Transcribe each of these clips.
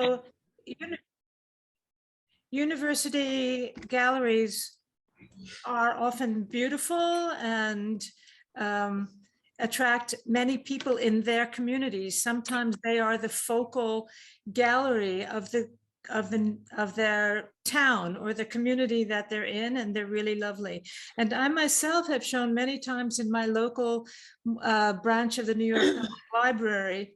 So university galleries are often beautiful and attract many people in their communities. Sometimes they are the focal gallery of their town or the community that they're in, and they're really lovely. And I myself have shown many times in my local branch of the New York Public Library,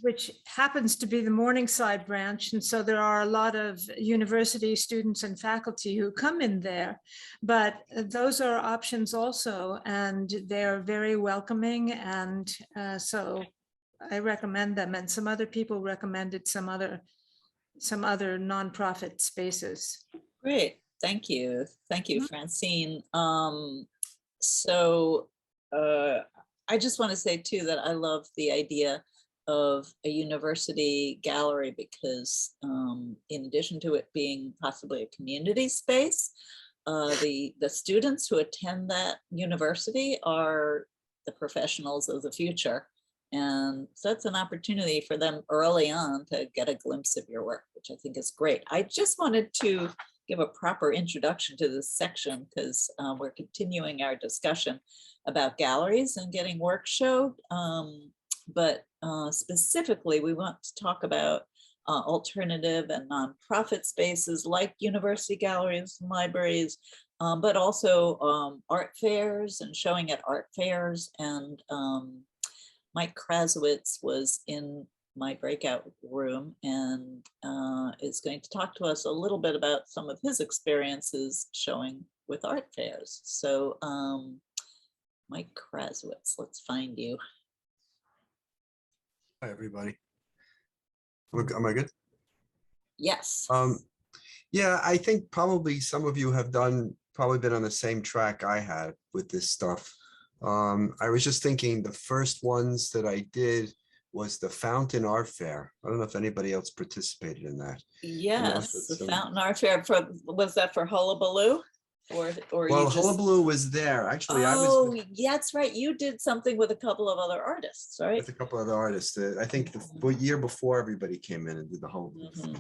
which happens to be the Morningside branch. And so there are a lot of university students and faculty who come in there, but those are options also, and they're very welcoming. And so I recommend them, and some other people recommended some other nonprofit spaces. Great, thank you. Thank you, Francine. So I just want to say too that I love the idea of a university gallery because in addition to it being possibly a community space, the students who attend that university are the professionals of the future. And so it's an opportunity for them early on to get a glimpse of your work, which I think is great. I just wanted to give a proper introduction to this section because we're continuing our discussion about galleries and getting work showed. But specifically, we want to talk about alternative and nonprofit spaces like university galleries and libraries, but also art fairs and showing at art fairs. And Mike Krasowitz was in my breakout room and is going to talk to us a little bit about some of his experiences showing with art fairs. So Mike Krasowitz, let's find you. Hi, everybody. Am I good? Yes. Yeah, I think probably some of you have probably been on the same track I had with this stuff. I was just thinking the first ones that I did was the Fountain Art Fair. I don't know if anybody else participated in that. Yes, the Fountain Art Fair. Was that for Hullabaloo? Or well, you just... Hullabaloo was there. Actually, I was. Oh, yeah, that's right. You did something with a couple of other artists, right? With a couple of other artists. I think the year before everybody came in and did the Hullabaloo.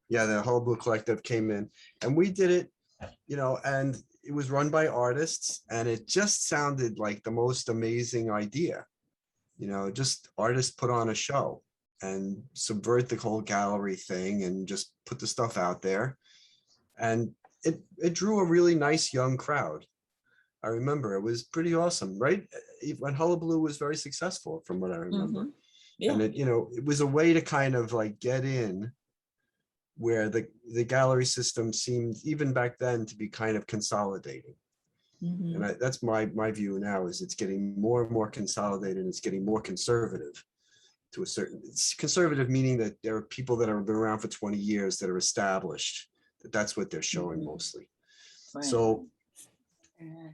Yeah, the Hullabaloo Collective came in and we did it, you know, and it was run by artists and it just sounded like the most amazing idea. You know, just artists put on a show and subvert the whole gallery thing and just put the stuff out there. And it drew a really nice young crowd. I remember it was pretty awesome, right? When Hullabaloo was very successful from what I remember. Yeah. And it was a way to kind of like get in where the gallery system seemed even back then to be kind of consolidating. And that's my view now is it's getting more and more consolidated and it's getting more conservative to a certain, it's conservative meaning that there are people that have been around for 20 years that are established, that's what they're showing mostly. Right. So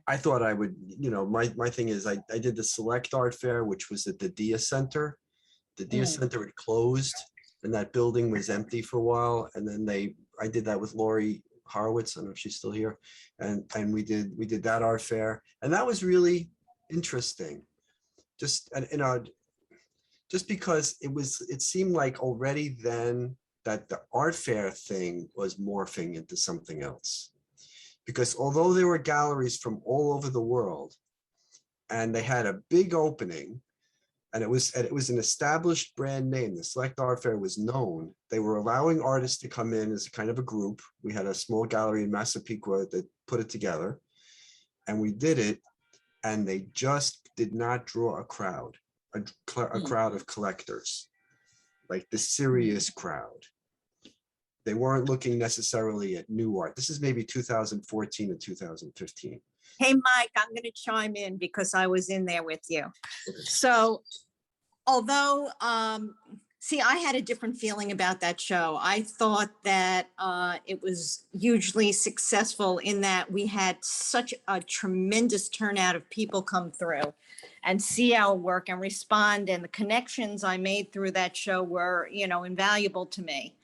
I thought I would, you know, my thing is I did the Select Art Fair, which was at the Dia Center. The Dia Center had closed and that building was empty for a while. And then I did that with Lori Horowitz. I don't know if she's still here. And we did that art fair. And that was really interesting. Just, you know, just because it seemed like already then that the art fair thing was morphing into something else. Because although there were galleries from all over the world and they had a big opening and it was an established brand name, the Select Art Fair was known, they were allowing artists to come in as kind of a group. We had a small gallery in Massapequa that put it together and we did it and they just did not draw a crowd, a crowd of collectors, like the serious crowd. They weren't looking necessarily at new art. This is maybe 2014 and 2015. Hey, Mike, I'm going to chime in because I was in there with you. So although, see, I had a different feeling about that show. I thought that it was hugely successful in that we had such a tremendous turnout of people come through and see our work and respond. And the connections I made through that show were, you know, invaluable to me.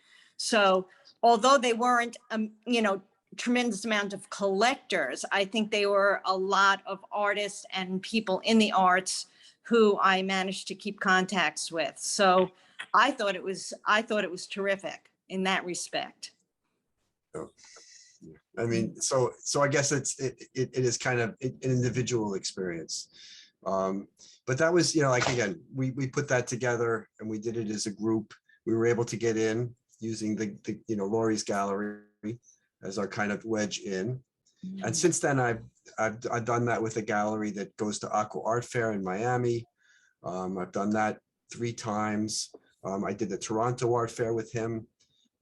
So although they weren't, you know, tremendous amount of collectors, I think they were a lot of artists and people in the arts who I managed to keep contacts with. So I thought it was terrific in that respect. I mean, so I guess it is kind of an individual experience. But that was, like, again, we put that together and we did it as a group. We were able to get in using the Lori's gallery as our kind of wedge in. And since then, I've done that with a gallery that goes to Aqua Art Fair in Miami. I've done that 3 times. I did the Toronto Art Fair with him.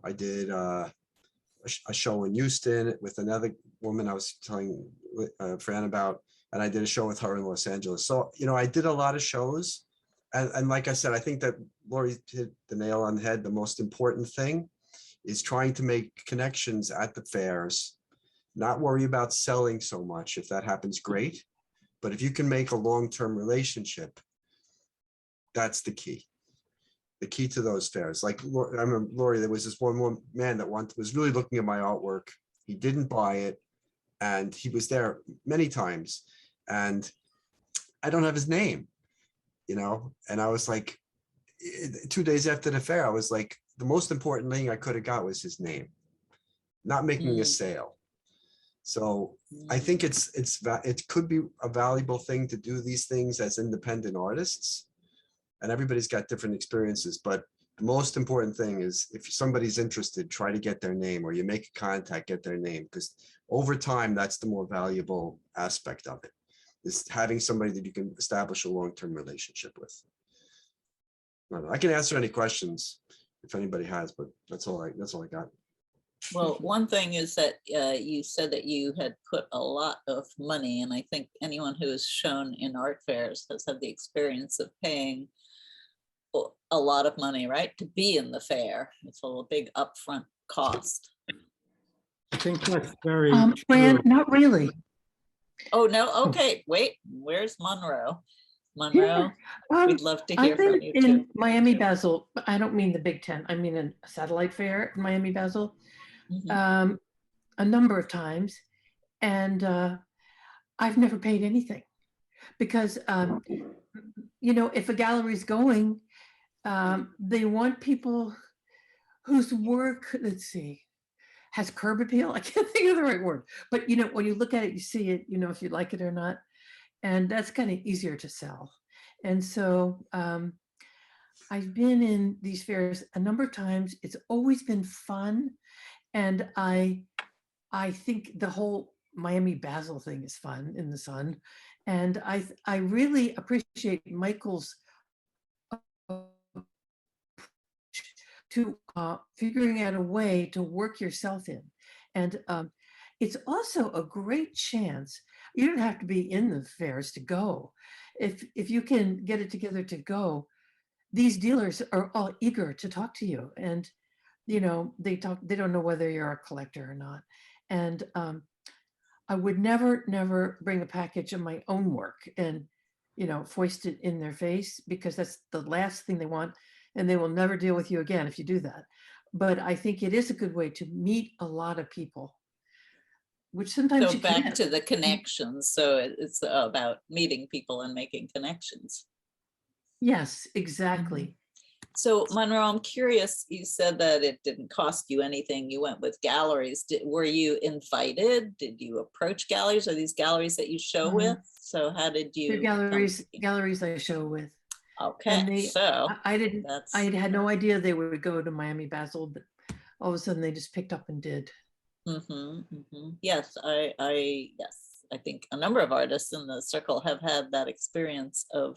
I did a show in Houston with another woman I was telling Fran about, and I did a show with her in Los Angeles. So, I did a lot of shows. And like I said, I think that Lori hit the nail on the head. The most important thing is trying to make connections at the fairs, not worry about selling so much. If that happens, great. But if you can make a long-term relationship, that's the key. The key to those fairs. Like, I remember, Lori, there was this one man that was really looking at my artwork. He didn't buy it. And he was there many times. And I don't have his name, and I was like, 2 days after the fair, I was like, the most important thing I could have got was his name, not making a sale. So I think it could be a valuable thing to do these things as independent artists, and everybody's got different experiences. But the most important thing is, if somebody's interested, try to get their name, or you make a contact, get their name, because over time, that's the more valuable aspect of it, is having somebody that you can establish a long-term relationship with. I can answer any questions if anybody has, but that's all I got. Well, one thing is that you said that you had put a lot of money, and I think anyone who is shown in art fairs has had the experience of paying a lot of money, right, to be in the fair. It's a big upfront cost. I think that's very Fran, true. not really. Oh, no. Okay. Wait, where's Monroe? Monroe, Here. we'd love to hear I've been from you in too. Miami Basel, but I don't mean the Big Ten. I mean a satellite fair in Miami Basel Mhm. a number of times. And I've never paid anything because, if a gallery's going, they want people whose work, let's see, has curb appeal. I can't think of the right word, but when you look at it, you see it, if you like it or not, and that's kind of easier to sell. And so I've been in these fairs a number of times. It's always been fun, and I think the whole Miami Basel thing is fun in the sun, and I really appreciate Michael's to figuring out a way to work yourself in. And it's also a great chance. You don't have to be in the fairs to go. If you can get it together to go, these dealers are all eager to talk to you. And, they don't know whether you're a collector or not. And I would never bring a package of my own work and, foist it in their face, because that's the last thing they want. And they will never deal with you again if you do that. But I think it is a good way to meet a lot of people, which sometimes So you back can't. to the connections. So it's about meeting people and making connections. Yes, exactly. So Monroe, I'm curious, you said that it didn't cost you anything. You went with galleries. Were you invited? Did you approach galleries? Are these galleries that you show with? So how did you? The galleries I show with. Okay, And so I had no idea they would go to Miami Basel, but all of a sudden they just picked up and did. Yes, I think a number of artists in the circle have had that experience of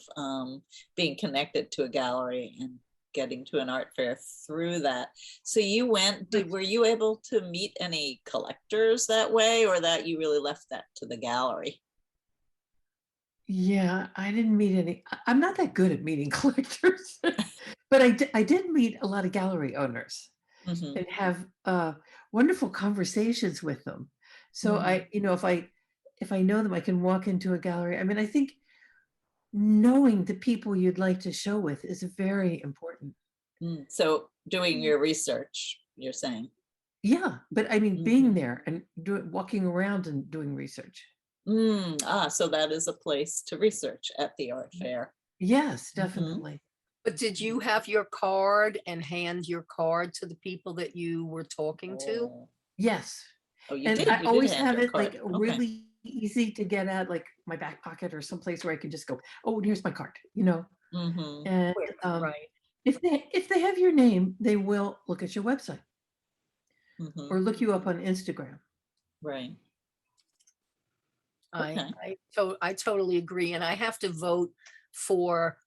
being connected to a gallery and getting to an art fair through that. So you went, were you able to meet any collectors that way, or that you really left that to the gallery? Yeah, I didn't meet any. I'm not that good at meeting collectors, but I did meet a lot of gallery owners and have wonderful conversations with them. So if I know them, I can walk into a gallery. I mean, I think knowing the people you'd like to show with is very important. So doing your research, you're saying? Yeah, but I mean, being there and walking around and doing research. So that is a place to research at the art fair. Yes, definitely. But did you have your card and hand your card to the people that you were talking to? Oh, Yes. oh, you And did. I You did always hand have your it like card. Okay. really easy to get at, like my back pocket or someplace where I can just go, oh, and here's my card, you know? Mhm. And Quick, right. if they have your name, they will look at your website Mhm. or look you up on Instagram. Right. I, Okay. I totally agree. And I have to vote for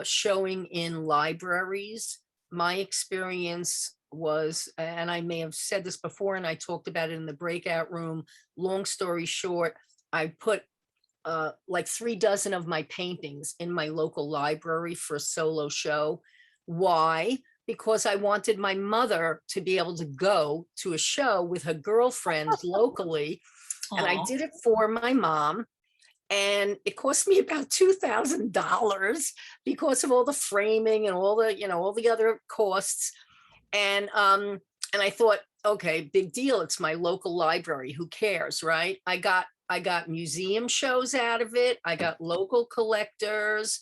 showing in libraries. My experience was, and I may have said this before, and I talked about it in the breakout room. Long story short, I put like 36 of my paintings in my local library for a solo show. Why? Because I wanted my mother to be able to go to a show with her girlfriends locally. And I Aw. did it for my mom. And it cost me about $2,000 because of all the framing and all the, you know, all the other costs. And I thought, okay, big deal. It's my local library. Who cares, right? I got museum shows out of it. I got local collectors,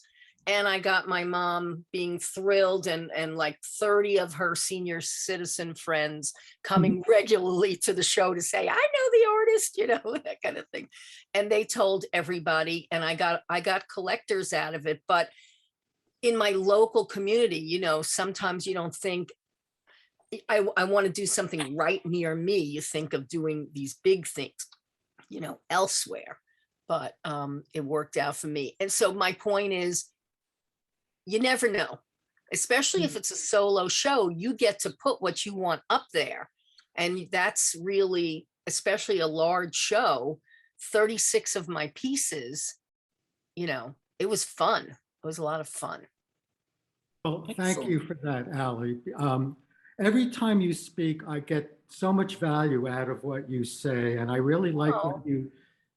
and I got my mom being thrilled, and like 30 of her senior citizen friends coming regularly to the show to say, I know the artist, you know, that kind of thing. And they told everybody, and I got collectors out of it. But in my local community, you know, sometimes you don't think, I want to do something right near me. You think of doing these big things, you know, elsewhere. But it worked out for me. And so my point is, you never know, especially if it's a solo show. You get to put what you want up there. And that's really, especially a large show, 36 of my pieces, you know, it was fun. It was a lot of fun. Well, thank Excellent. you for that, Ally. Every time you speak, I get so much value out of what you say. And I really like Oh, what you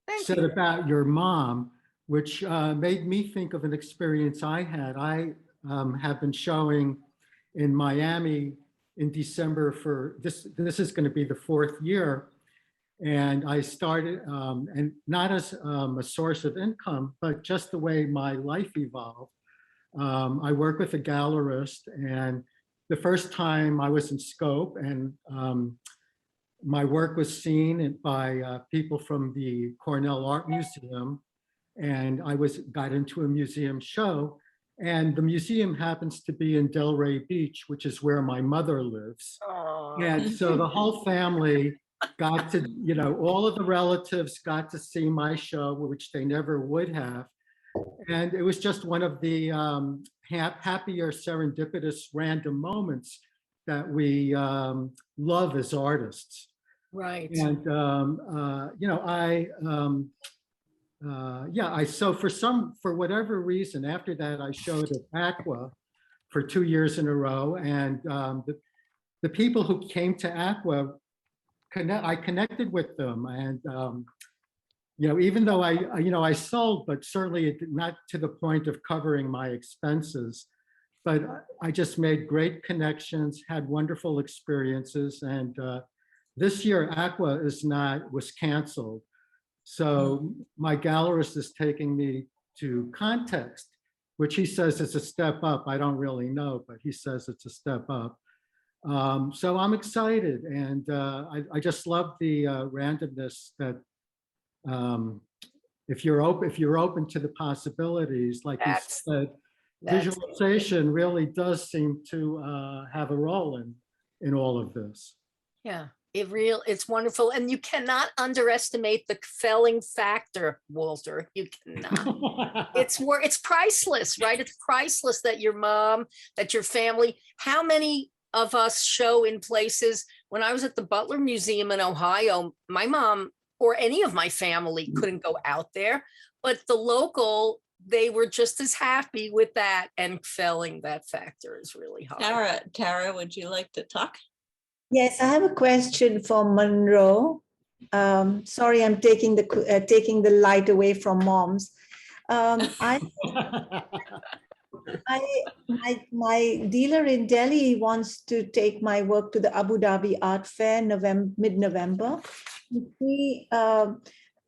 thank said you. about your mom, which made me think of an experience I had. I have been showing in Miami in December for this. This is going to be the 4th year. And I started, and not as a source of income, but just the way my life evolved. I work with a gallerist, and the first time I was in scope, and my work was seen by people from the Cornell Art Museum, and I got into a museum show, and the museum happens to be in Delray Beach, which is where my mother lives. Aw. And so the whole family got to, you know, all of the relatives got to see my show, which they never would have. And it was just one of the happier, serendipitous, random moments that we love as artists. Right. And, you know, so for whatever reason, after that, I showed at Aqua for 2 years in a row. And the people who came to Aqua, I connected with them. And, you know, even though I sold, but certainly not to the point of covering my expenses, but I just made great connections, had wonderful experiences. And this year Aqua was canceled. So my gallerist is taking me to Context, which he says is a step up. I don't really know, but he says it's a step up. So I'm excited, and I just love the randomness that if you're open to the possibilities, like you said, That's visualization really does seem to have a role in all of this. Yeah, it's wonderful. And you cannot underestimate the felling factor, Walter. You cannot. It's priceless, right? It's priceless that your mom, that your family, how many of us show in places. When I was at the Butler Museum in Ohio, my mom or any of my family couldn't go out there, but the local, they were just as happy with that, and felling that factor is really hard. Tara, would you like to talk? Yes, I have a question for Monroe. Sorry, I'm taking the light away from moms. My dealer in Delhi wants to take my work to the Abu Dhabi Art Fair mid-November.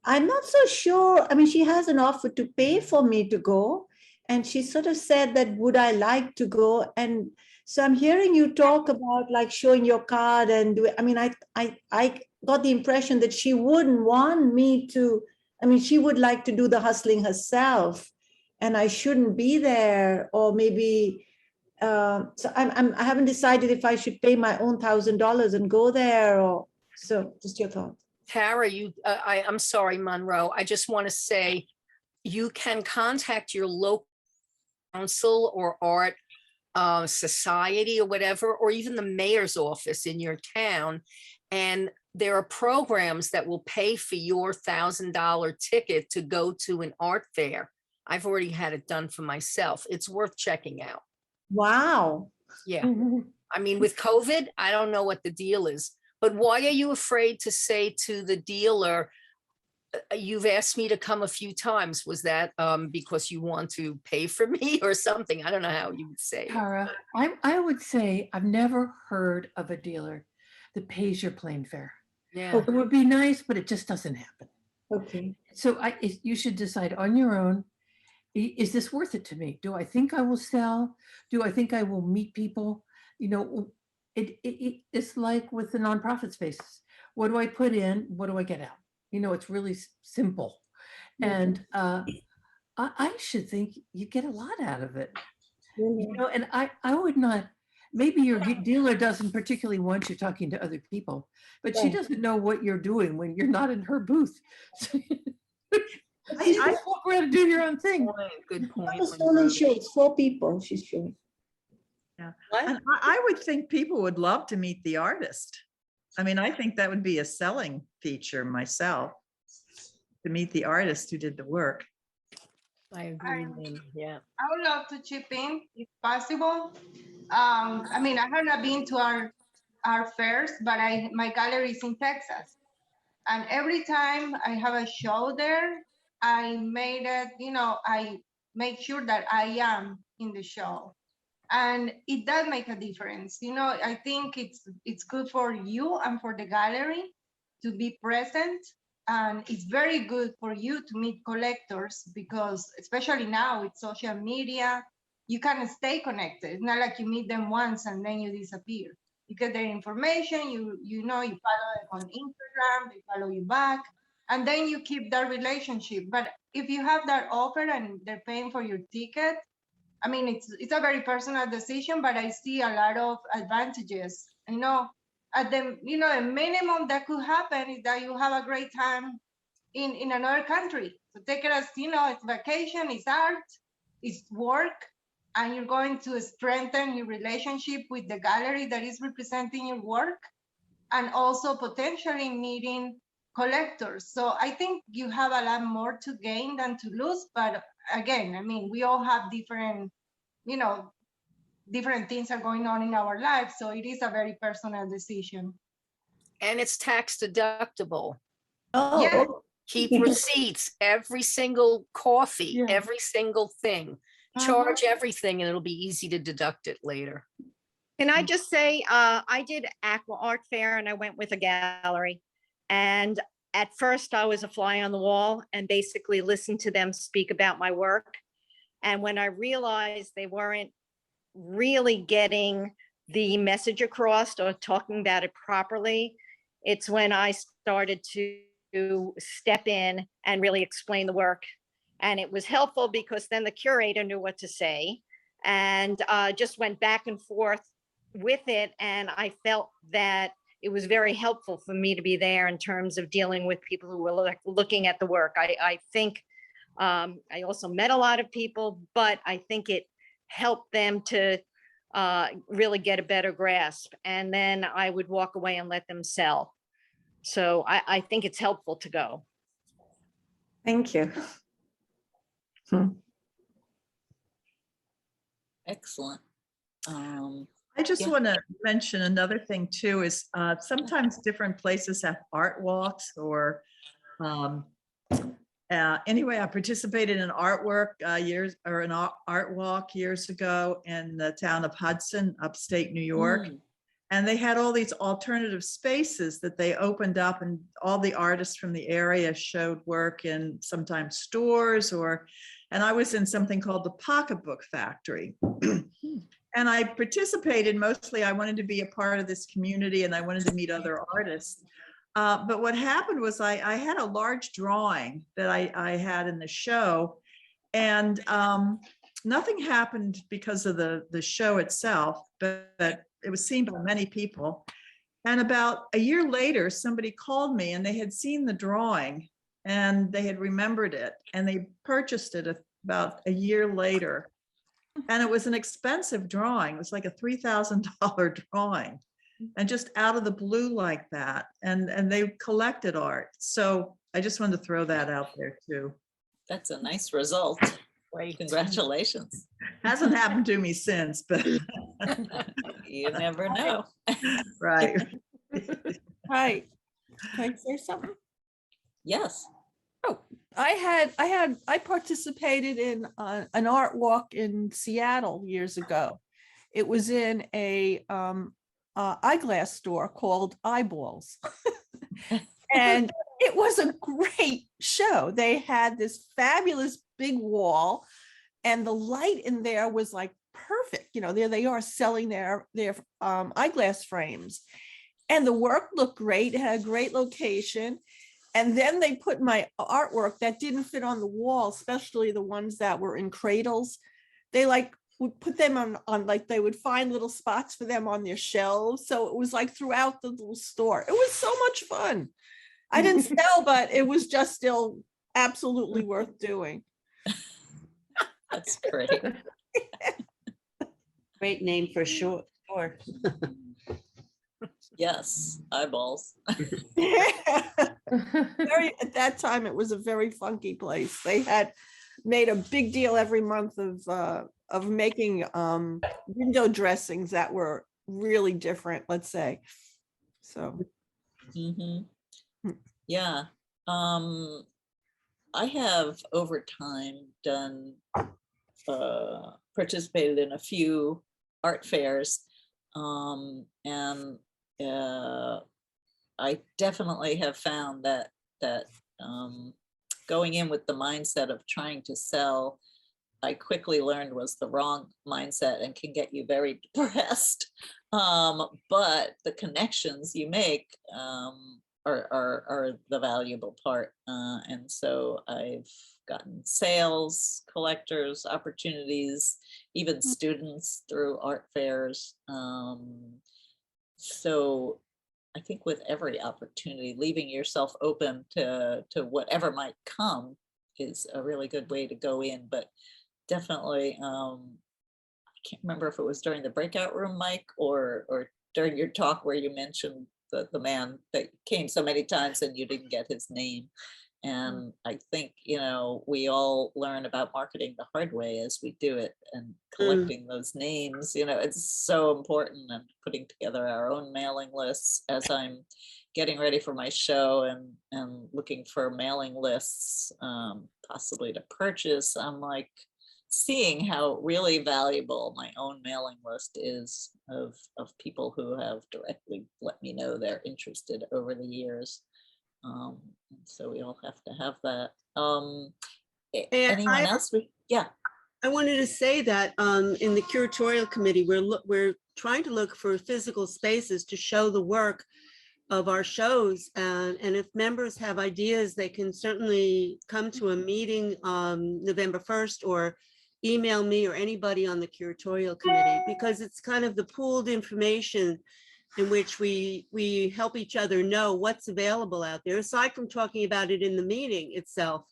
I'm not so sure. I mean, she has an offer to pay for me to go, and she sort of said that, would I like to go? And so I'm hearing you talk about like showing your card and I mean, I got the impression that she wouldn't want me to, I mean, she would like to do the hustling herself and I shouldn't be there, or maybe, so I haven't decided if I should pay my own $1,000 and go there, or, so just your thought. Tara, I'm sorry, Monroe. I just want to say you can contact your local council or art society or whatever, or even the mayor's office in your town. And there are programs that will pay for your $1,000 ticket to go to an art fair. I've already had it done for myself. It's worth checking out. Wow. Yeah. I mean, with COVID, I don't know what the deal is, but why are you afraid to say to the dealer, you've asked me to come a few times? Was that because you want to pay for me or something? I don't know how you would say it. Tara, I would say I've never heard of a dealer that pays your plane fare. Yeah. It would be nice, but it just doesn't happen. Okay. So you should decide on your own. Is this worth it to me? Do I think I will sell? Do I think I will meet people? You know, it's like with the nonprofit spaces. What do I put in? What do I get out? You know, it's really simple. And I should think you get a lot out of it. You know, and I would not, maybe your dealer doesn't particularly want you talking to other people, but she doesn't know what you're doing when you're not in her booth. You just walk around and do your own thing. Good point. It's only show, it's 4 people she's showing. Yeah. What? And I would think people would love to meet the artist. I mean, I think that would be a selling feature myself, to meet the artist who did the work. I agree. Lynn. Yeah. I would love to chip in if possible. I mean, I have not been to our fairs, but my gallery is in Texas. And every time I have a show there, I made it, you know, I make sure that I am in the show. And it does make a difference. You know, I think it's good for you and for the gallery to be present. And it's very good for you to meet collectors, because especially now with social media, you can stay connected. It's not like you meet them once and then you disappear. You get their information, you know, you follow them on Instagram, they follow you back, and then you keep that relationship. But if you have that offer and they're paying for your ticket, I mean, it's a very personal decision, but I see a lot of advantages. You know, at the, you know, a minimum that could happen is that you have a great time in another country. So take it as, you know, it's vacation, it's art, it's work, and you're going to strengthen your relationship with the gallery that is representing your work, and also potentially meeting collectors. So I think you have a lot more to gain than to lose. But again, I mean, we all have different, you know, different things are going on in our lives. So it is a very personal decision. And it's tax deductible. Oh, Yeah. Keep receipts, every single coffee, Yeah. every single thing. Charge everything and it'll be easy to deduct it later. Can I just say, I did Aqua Art Fair and I went with a gallery. And at first I was a fly on the wall and basically listened to them speak about my work. And when I realized they weren't really getting the message across or talking about it properly, it's when I started to step in and really explain the work. And it was helpful because then the curator knew what to say, and just went back and forth with it. And I felt that it was very helpful for me to be there in terms of dealing with people who were looking at the work. I think I also met a lot of people, but I think it helped them to really get a better grasp. And then I would walk away and let them sell. So I think it's helpful to go. thank you. Excellent. I just Yeah. want to mention another thing too, is sometimes different places have art walks or anyway, I participated in artwork an art walk years ago in the town of Hudson, upstate New York. And they had all these alternative spaces that they opened up, and all the artists from the area showed work in sometimes stores or And I was in something called the Pocketbook Factory. And I participated mostly, I wanted to be a part of this community and I wanted to meet other artists. But what happened was I had a large drawing that I had in the show, and nothing happened because of the show itself, but it was seen by many people. And about a year later, somebody called me and they had seen the drawing and they had remembered it and they purchased it about a year later. And it was an expensive drawing. It was like a $3,000 drawing, and just out of the blue like that. And they collected art. So I just wanted to throw that out there too. That's a nice result. Great. Congratulations. Hasn't happened to me since, but You never know. right. Hi, can I say something? Yes. I participated in an art walk in Seattle years ago. It was in a eyeglass store called Eyeballs. And it was a great show. They had this fabulous big wall and the light in there was like perfect. You know, there they are selling their eyeglass frames. And the work looked great. It had a great location. And then they put my artwork that didn't fit on the wall, especially the ones that were in cradles. They like would put them on like they would find little spots for them on their shelves. So it was like throughout the little store. It was so much fun. I didn't sell, but it was just still absolutely worth doing. That's great. Great name for sure. Yes, eyeballs. At that time, it was a very funky place. They had made a big deal every month of making window dressings that were really different, let's say. So. Mm-hmm. Yeah. I have over time participated in a few art fairs, and I definitely have found that going in with the mindset of trying to sell, I quickly learned was the wrong mindset and can get you very depressed. But the connections you make are the valuable part. And so I've gotten sales, collectors, opportunities, even students through art fairs. So I think with every opportunity, leaving yourself open to whatever might come is a really good way to go in. But definitely, I can't remember if it was during the breakout room, Mike, or during your talk where you mentioned the man that came so many times and you didn't get his name. And I think, we all learn about marketing the hard way as we do it, and collecting those names, it's so important, and putting together our own mailing lists as I'm getting ready for my show and looking for mailing lists, possibly to purchase. I'm like seeing how really valuable my own mailing list is of people who have directly let me know they're interested over the years. So we all have to have that. Anyone else? Yeah. I wanted to say that in the curatorial committee, we're trying to look for physical spaces to show the work of our shows. And if members have ideas, they can certainly come to a meeting November 1st or email me or anybody on the curatorial committee, because it's kind of the pooled information in which we help each other know what's available out there, aside from talking about it in the meeting itself.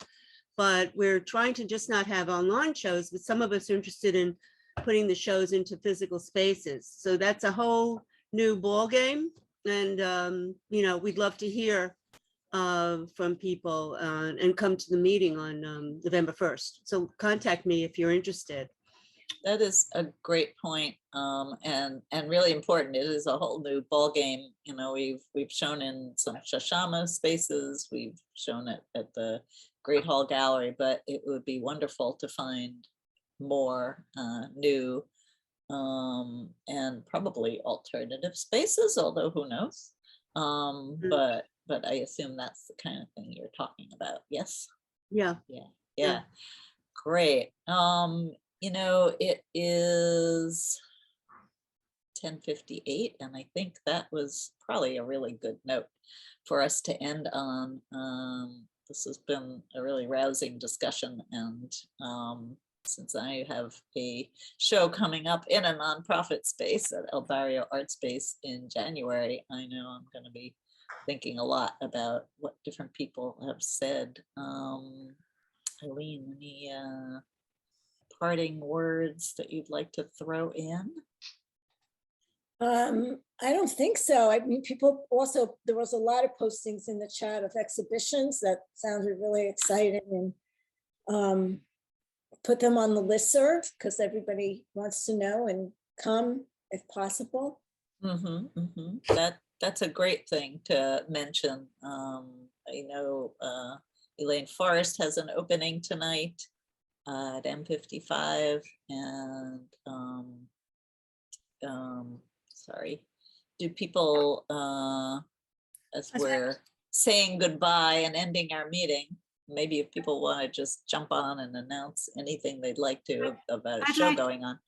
But we're trying to just not have online shows, but some of us are interested in putting the shows into physical spaces. So that's a whole new ball game. And, we'd love to hear from people and come to the meeting on November 1st. So contact me if you're interested. That is a great point, and really important. It is a whole new ball game. We've shown in some Shashama spaces, we've shown it at the Great Hall Gallery, but it would be wonderful to find more new and probably alternative spaces, although who knows. But I assume that's the kind of thing you're talking about. Yes. Yeah. Yeah. great. You know, it is 10:58, and I think that was probably a really good note for us to end on. This has been a really rousing discussion, and since I have a show coming up in a nonprofit space at El Barrio Art Space in January, I know I'm going to be thinking a lot about what different people have said. Eileen, any parting words that you'd like to throw in? I don't think so. I mean, people also, there was a lot of postings in the chat of exhibitions that sounded really exciting, and put them on the listserv because everybody wants to know and come if possible. That's a great thing to mention. I know Elaine Forrest has an opening tonight at M55, and sorry, do people, as we're saying goodbye and ending our meeting, maybe if people want to just jump on and announce anything they'd like to about a show going on.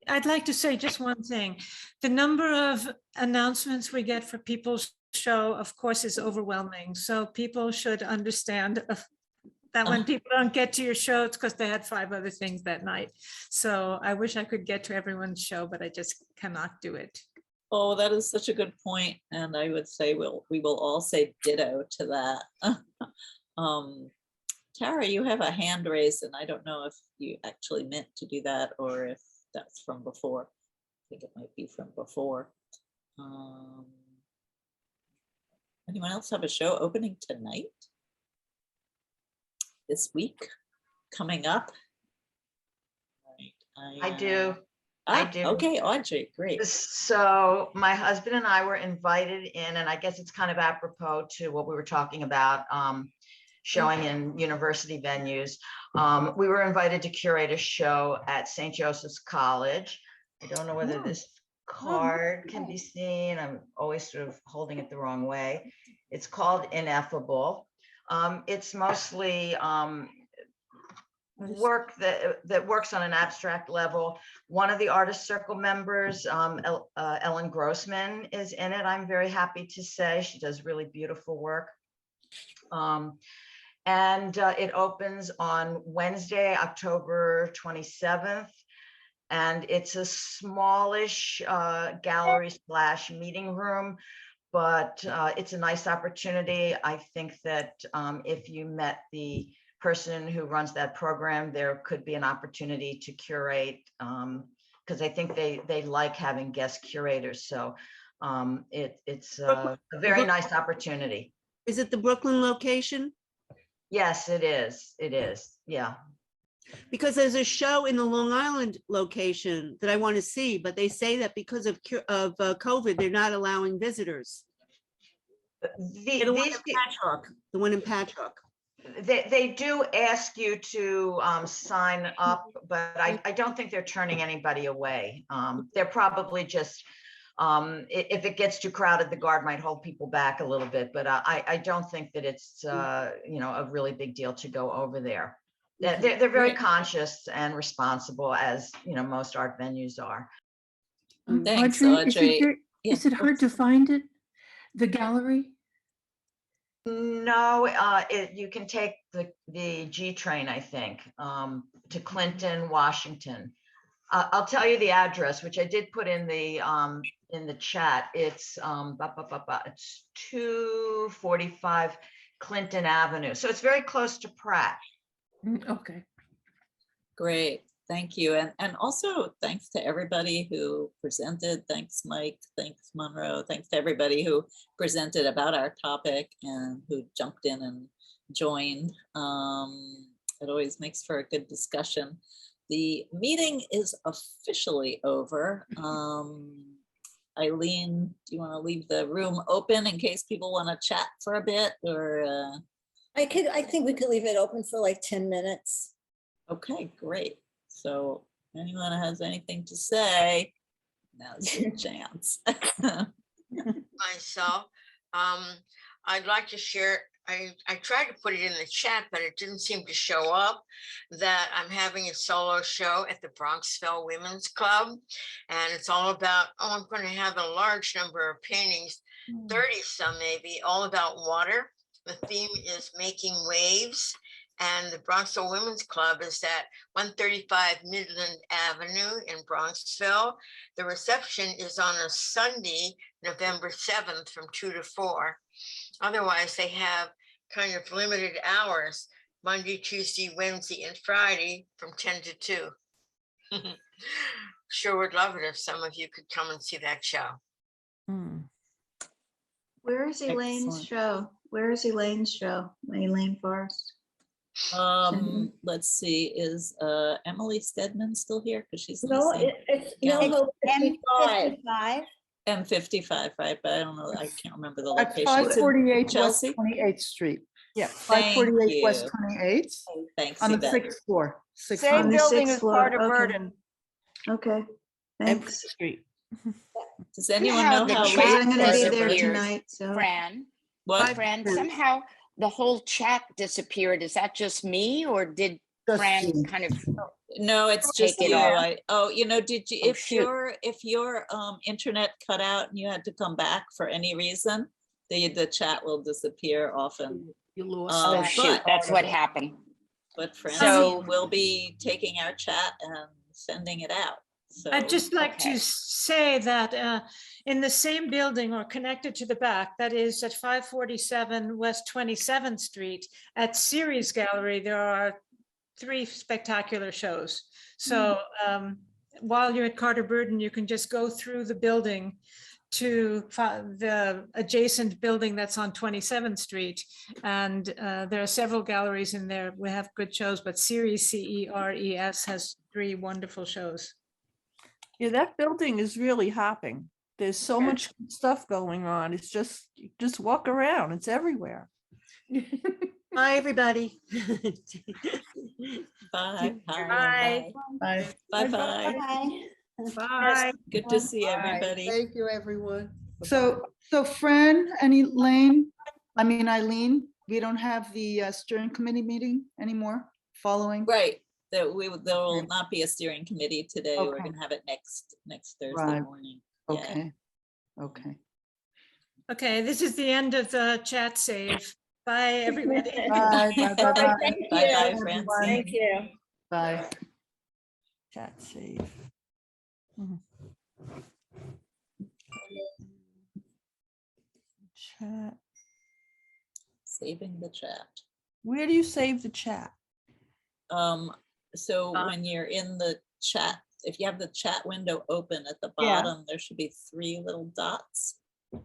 I'd like to say just one thing. The number of announcements we get for people's show, of course, is overwhelming. So people should understand that when people don't get to your show, it's because they had 5 other things that night. So I wish I could get to everyone's show, but I just cannot do it. Oh, that is such a good point. And I would say we will all say ditto to that. Tara, you have a hand raised, and I don't know if you actually meant to do that or if that's from before. I think it might be from before. Anyone else have a show opening tonight? This week coming up? Right, I do. I do. Okay, Audrey, great. So my husband and I were invited in, and I guess it's kind of apropos to what we were talking about, showing in university venues. We were invited to curate a show at St. Joseph's College. I don't know whether this card can be seen. I'm always sort of holding it the wrong way. It's called Ineffable. It's mostly work that works on an abstract level. One of the Artist Circle members, Ellen Grossman, is in it. I'm very happy to say she does really beautiful work. And it opens on Wednesday, October 27th. And it's a smallish gallery / meeting room, but it's a nice opportunity. I think that if you met the person who runs that program, there could be an opportunity to curate, because I think they like having guest curators. So it's a very nice opportunity. Is it the Brooklyn location? Yes, it is. It is. Yeah. Because there's a show in the Long Island location that I want to see, but they say that because of COVID, they're not allowing visitors. The one in Patchogue. They do ask you to sign up, but I don't think they're turning anybody away. They're probably just, if it gets too crowded, the guard might hold people back a little bit, but I don't think that it's a really big deal to go over there. They're very conscious and responsible, as most art venues are. Thanks, Audrey. Is it hard to find it? The gallery? No, you can take the G train, I think, to Clinton, Washington. I'll tell you the address, which I did put in the chat. It's 245 Clinton Avenue, so it's very close to Pratt. Okay. Great. Thank you. And also thanks to everybody who presented. Thanks, Mike. Thanks, Monroe. Thanks to everybody who presented about our topic and who jumped in and joined. It always makes for a good discussion. The meeting is officially over. Eileen, do you want to leave the room open in case people want to chat for a bit, or? I think we could leave it open for like 10 minutes. Okay, great. So anyone has anything to say, now's your chance. Myself, I'd like to share I tried to put it in the chat, but it didn't seem to show up, that I'm having a solo show at the Bronxville Women's Club. And it's all about, I'm going to have a large number of paintings, 30 some maybe, all about water. The theme is making waves. And the Bronxville Women's Club is at 135 Midland Avenue in Bronxville. The reception is on a Sunday, November 7th from 2 to 4. Otherwise, they have kind of limited hours, Monday, Tuesday, Wednesday, and Friday from 10 to 2. Sure would love it if some of you could come and see that show. Where is Elaine's Excellent. show? Where is Elaine's show? Elaine Forrest. Let's see, is Emily Stedman still here? Because she's in the No, same it's gallery. no, M55. M55, right? But I don't know, I can't remember the At location. It's in 548 West Chelsea? 28th Street. Yeah, Thank 548 West you. 28th Thanks, on the Yvette. 6th floor. Sixth On floor. the building sixth is floor, Carter okay. Burden. Okay, And thanks. Fifth Street. Does anyone know the how chat late I'm gonna be Carter there Burden- tonight, so. Fran, What? Fran, somehow the whole chat disappeared. Is that just me or did Just Fran you. kind of? No, it's just Take it you. off. Did you, Oh, if your internet cut out and you had to come back for any reason, the chat will disappear often. You lost. Oh, Um, shoot, but- that's what happened. But So- Francine will be taking our chat and sending it out. So I'd just like Okay. to say that in the same building or connected to the back, that is at 547 West 27th Street, at Ceres Gallery, there are 3 spectacular shows. So while you're at Carter Burden, you can just go through the building to the adjacent building that's on 27th Street. And there are several galleries in there. We have good shows, but Ceres, CERES, has 3 wonderful shows. Yeah, that building is really hopping. There's so much stuff going on. It's just, you just walk around. It's everywhere. Bye, everybody. bye. Bye. Bye. Bye bye. Bye. Good to see everybody. Thank you, everyone. So Fran and Eileen, we don't have the steering committee meeting anymore following? Right, there will not be a steering committee today. We're Okay. gonna have it next Thursday Right. morning. Yeah. Okay, okay. Okay, this is the end of the chat save. Bye, everybody. Bye, bye, bye, bye. Thank you. Bye, Francine. Thank you. Bye. Chat save. Mhm. Chat. Saving the chat. Where do you save the chat? So when you're in the chat, if you have the chat window open at the Yeah. bottom, there should be 3 little dots.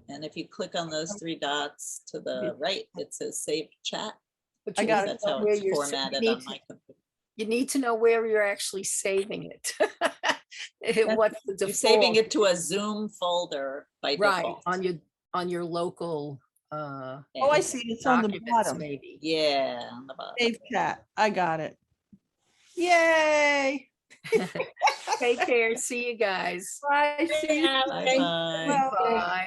And if you click on those 3 dots to the right, it says save chat. But I you got need That's to know how where it's you're sa- formatted you on need my to- computer. You need to know where you're actually saving it. What's the You're saving default? it to a Zoom folder by Right, default. on your local Oh, I see. It's on the documents, bottom. maybe. Yeah, on the bottom. Save chat. I got it. Yay. Take care. See you guys. Bye. See you. Bye-bye.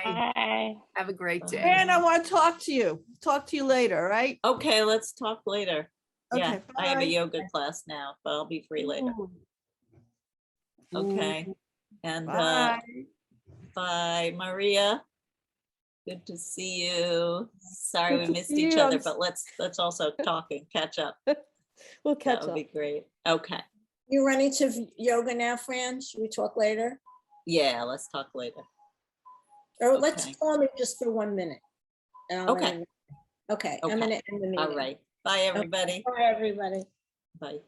Bye. Have a great day. And I want to talk to you. Talk to you later, right? Okay, let's talk later. Yeah, Okay, I have bye. a yoga class now, but I'll be free later. Ooh. Okay. Ooh. And Bye. bye, Maria. Good to see you. Sorry Good we to missed see each you. other, I'm but let's also talk and catch up. We'll catch That would up. be great. Okay. You running to yoga now, Fran? Should we talk later? Yeah, let's talk later. Or let's Okay. call me just for 1 minute. and I'm Okay. gonna- Okay, I'm Okay. gonna end the meeting. All right. Bye, everybody. Bye, everybody. Bye.